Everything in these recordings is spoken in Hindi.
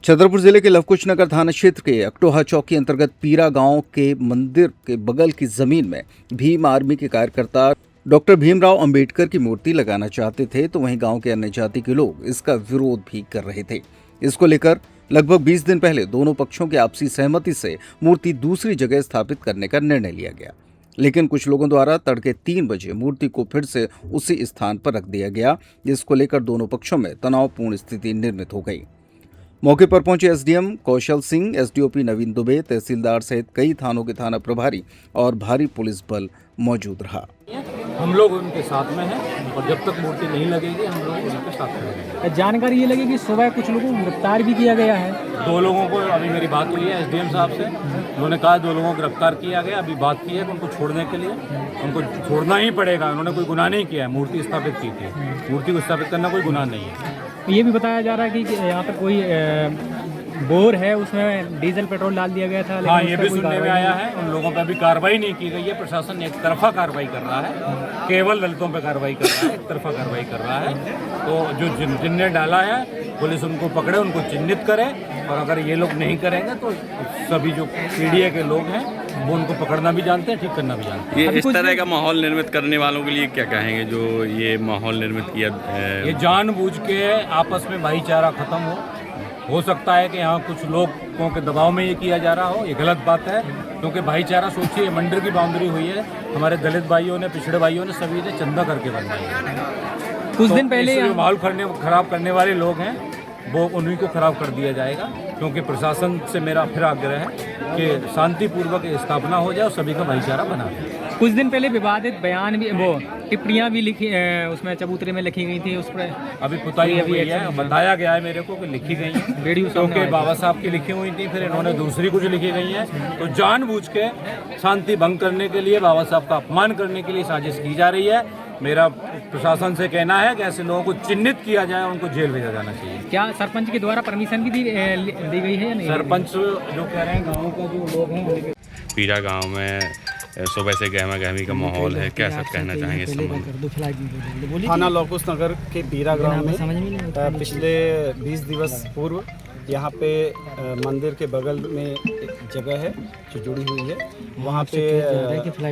छतरपुर जिले के लवकुश नगर थाना क्षेत्र के अकटोहा चौकी अंतर्गत पीरा गांव के मंदिर के बगल की जमीन में भीम आर्मी के कार्यकर्ता डॉक्टर भीमराव अंबेडकर की मूर्ति लगाना चाहते थे, तो वहीं गांव के अन्य जाति के लोग इसका विरोध भी कर रहे थे। इसको लेकर लगभग 20 दिन पहले दोनों पक्षों की आपसी सहमति से मूर्ति दूसरी जगह स्थापित करने का निर्णय लिया गया, लेकिन कुछ लोगों द्वारा तड़के 3 बजे मूर्ति को फिर से उसी स्थान पर रख दिया गया, जिसको लेकर दोनों पक्षों में तनावपूर्ण स्थिति निर्मित हो गई। मौके पर पहुंचे एसडीएम कौशल सिंह, एसडीओपी नवीन दुबे, तहसीलदार सहित कई थानों के थाना प्रभारी और भारी पुलिस बल मौजूद रहा। हम लोग उनके साथ में हैं और जब तक मूर्ति नहीं लगेगी हम लोग उनके साथ में रहेंगे। जानकारी ये लगी कि सुबह कुछ लोगों को गिरफ्तार भी किया गया है। 2 लोगों को अभी मेरी बात हुई है एसडीएम साहब से, उन्होंने कहा 2 लोगों को गिरफ्तार किया गया। अभी बात की है कि उनको छोड़ने के लिए, उनको छोड़ना ही पड़ेगा। उन्होंने कोई गुनाह नहीं किया है, मूर्ति स्थापित की थी, मूर्ति को स्थापित करना कोई गुनाह नहीं है। ये भी बताया जा रहा है कि यहाँ पर कोई बोर है, उसमें डीजल पेट्रोल डाल दिया गया था। हाँ, ये भी सुनने में आया है। उन लोगों पर अभी कार्रवाई नहीं की गई है। प्रशासन एक तरफा कार्रवाई कर रहा है, केवल दलितों पर कार्रवाई कर रहा है, एक तरफा कार्रवाई कर रहा है। तो जो जिनने डाला है पुलिस उनको पकड़े, उनको चिन्हित करे, और अगर ये लोग नहीं करेंगे तो सभी जो पीडीए के लोग हैं वो उनको पकड़ना भी जानते हैं, ठीक करना भी जानते हैं। ये इस तरह का माहौल निर्मित करने वालों के लिए क्या कहेंगे, जो ये माहौल निर्मित किया? ये जानबूझ के आपस में भाईचारा खत्म हो सकता है कि यहाँ कुछ लोगों के दबाव में ये किया जा रहा हो। ये गलत बात है, क्योंकि भाईचारा सोचिए, मंदिर की बाउंड्री हुई है, हमारे दलित भाइयों ने, पिछड़े भाइयों ने, सभी ने चंदा करके बनवाई है। कुछ दिन पहले जो माहौल खराब करने वाले लोग हैं वो उन्हीं को खराब कर दिया जाएगा, क्योंकि प्रशासन से मेरा फिर आग्रह है कि शांतिपूर्वक स्थापना हो जाए और सभी का भाईचारा बना रहे। कुछ दिन पहले विवादित बयान भी, वो टिप्पणियां भी लिखी उसमें चबूतरे में लिखी गई थी, उस पर अभी पुताई हुई है। बताया गया है मेरे को कि लिखी गई है, वीडियो क्योंकि बाबा साहब की लिखी हुई थी, फिर इन्होंने दूसरी कुछ लिखी गई है। तो जानबूझ के शांति भंग करने के लिए, बाबा साहब का अपमान करने के लिए साजिश की जा रही है। मेरा प्रशासन से कहना है कि ऐसे लोगों को चिन्हित किया जाए, उनको जेल भेजा जाना चाहिए। क्या सरपंच के द्वारा परमिशन भी दी गई है या नहीं? सरपंच जो कह रहे हैं गाँव का जो लोग हैं, पीरा गांव में सुबह से गहमा गहमी का माहौल है, क्या सब कहना चाहेंगे इस संबंध में? थाना लवकुश नगर के पीरा गांव में पिछले 20 दिवस पूर्व यहाँ पे मंदिर के बगल में एक जगह है जो जुड़ी हुई है, वहाँ पे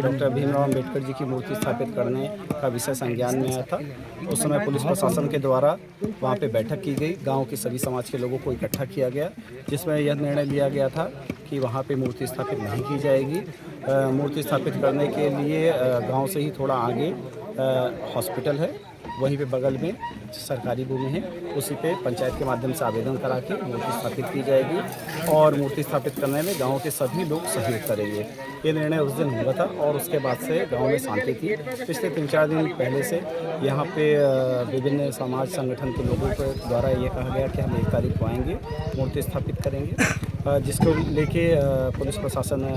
डॉक्टर भीमराव अंबेडकर जी की मूर्ति स्थापित करने का विषय संज्ञान में आया था। उस समय पुलिस प्रशासन के द्वारा वहाँ पे बैठक की गई, गांव के सभी समाज के लोगों को इकट्ठा किया गया, जिसमें यह निर्णय लिया गया था कि वहाँ पे मूर्ति स्थापित नहीं की जाएगी। मूर्ति स्थापित करने के लिए गाँव से ही थोड़ा आगे हॉस्पिटल है, वहीं पे बगल में सरकारी भूमि है, उसी पे पंचायत के माध्यम से आवेदन करा के मूर्ति स्थापित की जाएगी और मूर्ति स्थापित करने में गांव के सभी लोग सहयोग करेंगे। ये निर्णय उस दिन हुआ था और उसके बाद से गांव में शांति थी। पिछले 3-4 दिन पहले से यहाँ पे विभिन्न समाज संगठन के लोगों के द्वारा ये कहा गया कि हम 1 तारीख को आएंगे, मूर्ति स्थापित करेंगे, जिसको लेके पुलिस प्रशासन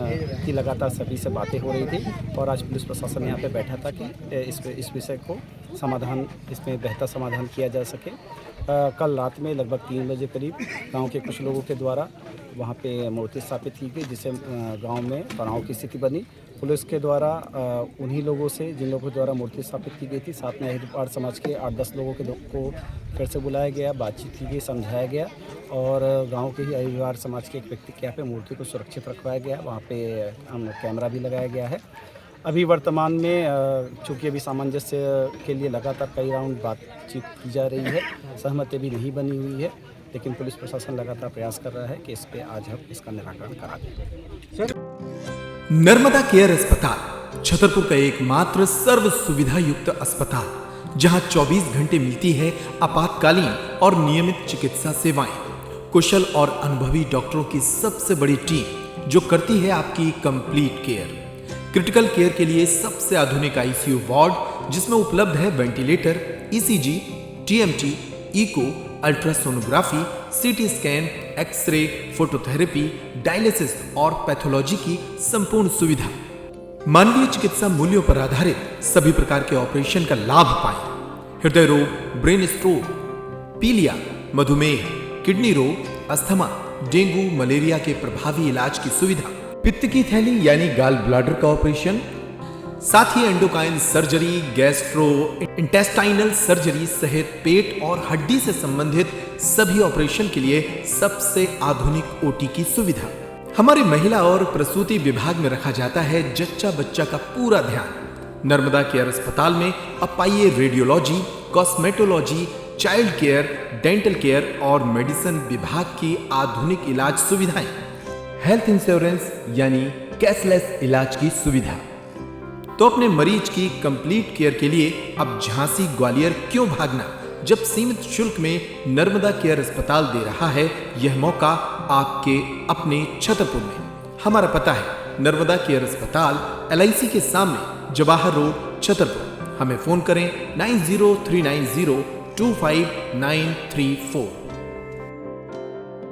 की लगातार सभी से बातें हो रही थी और आज पुलिस प्रशासन यहाँ पे बैठा था कि इस विषय को समाधान, इसमें बेहतर समाधान किया जा सके। कल रात में लगभग 3 बजे करीब गांव के कुछ लोगों के द्वारा वहाँ पे मूर्ति स्थापित की गई, जिससे गांव में तनाव की स्थिति बनी। पुलिस के द्वारा उन्हीं लोगों से, जिन लोगों के द्वारा मूर्ति स्थापित की गई थी, साथ में अहिरपाड़ समाज के 8-10 लोगों को फिर से बुलाया गया, बातचीत की गई, समझाया गया और गांव के ही अहिरपाड़ समाज के एक व्यक्ति के यहाँ पे मूर्ति को सुरक्षित रखवाया गया। वहाँ पे कैमरा भी लगाया गया है। अभी वर्तमान में चूँकि अभी सामंजस्य के लिए लगातार कई राउंड बातचीत की जा रही है, सहमति भी नहीं बनी हुई है, लेकिन पुलिस प्रशासन लगातार प्रयास कर रहा है कि इस पे आज हम इसका निराकरण करा दें। नर्मदा केयर अस्पताल छतरपुर का एकमात्र सर्व सुविधा युक्त अस्पताल, जहां 24 घंटे मिलती है आपातकालीन और नियमित चिकित्सा सेवाएं। कुशल और अनुभवी डॉक्टरों की सबसे बड़ी टीम जो करती है आपकी कंप्लीट केयर। क्रिटिकल केयर के लिए सबसे आधुनिक आईसीयू वार्ड, जिसमें उपलब्ध है ventilator, ECG, TMT, echo, ultrasonography, CT scan, X ray, phototherapy, dialysis और पैथोलॉजी की संपूर्ण सुविधा। मानवीय चिकित्सा मूल्यों पर आधारित सभी प्रकार के ऑपरेशन का लाभ पाएं। हृदय रोग, ब्रेन स्ट्रोक, पीलिया, मधुमेह, किडनी रोग, अस्थमा, डेंगू, मलेरिया के प्रभावी इलाज की सुविधा, पित्त की थैली यानी गाल ब्लैडर का ऑपरेशन, साथ ही endocrine surgery, gastro intestinal surgery सहित पेट और हड्डी से संबंधित सभी ऑपरेशन के लिए सबसे आधुनिक ओटी की सुविधा। हमारे महिला और प्रसूति विभाग में रखा जाता है जच्चा बच्चा का पूरा ध्यान। नर्मदा केयर अस्पताल में अब पाइए radiology, cosmetology, child care, dental care और मेडिसिन विभाग की आधुनिक इलाज सुविधाएं। हेल्थ इंश्योरेंस यानी कैशलेस इलाज की सुविधा। तो अपने मरीज की कंप्लीट केयर के लिए अब झांसी ग्वालियर क्यों भागना, जब सीमित शुल्क में नर्मदा केयर अस्पताल दे रहा है यह मौका आपके अपने छतरपुर में। हमारा पता है नर्मदा केयर अस्पताल LIC के सामने, जवाहर रोड, छतरपुर। हमें फोन करें 9039025934।